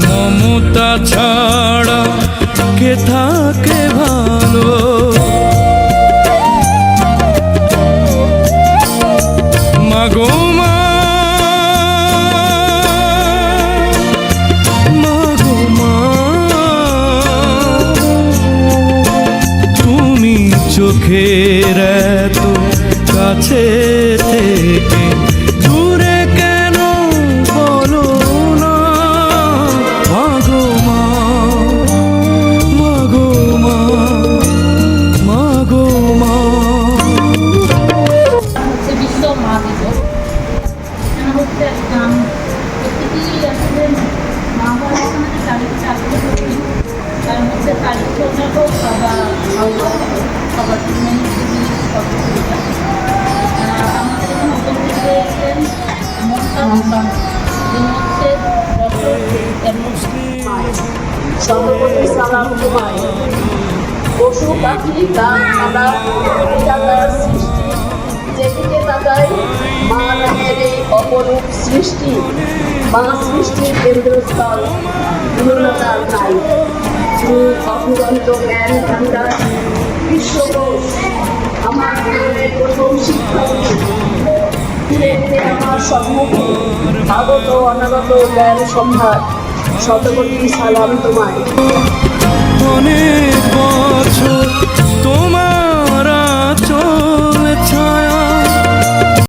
মমতা ছাড়া কে থাকে ভালো। মাগো মা, মাগো মা, তুমি চোখের এত কাছে থেকে দূরে কেন বলো না? মাগো মা, মাগো মা, মাগো মা। বিশ্ব মা দিবস হচ্ছে একটা প্রতিটি আসলে মা বাবা আমাদের তারিখ চাকরি করি, তার মধ্যে তারিখ চর্চা হোক বা সবার জন্য আমাদের এখানে ওপেন থেকে এসেছেন মমতা মুসান, যিনি হচ্ছে সর্বপ্রতি সালাম তোমায়। পশু পাখি গান মালা এলাকার সৃষ্টি, যেদিকে তাকাই মা নামের এই অপরূপ সৃষ্টি। মা সৃষ্টির কেন্দ্রস্থল, তুলনাতার নাই। তুমি অফুরন্ত জ্ঞান ভাণ্ডার, বিশ্বকোষ আমার জীবনের প্রথম শিক্ষক। ধীরে ধীরে আমার সম্মুখে আগত অনাগত জ্ঞান সম্ভার। শতকোটি সালাম তোমায়।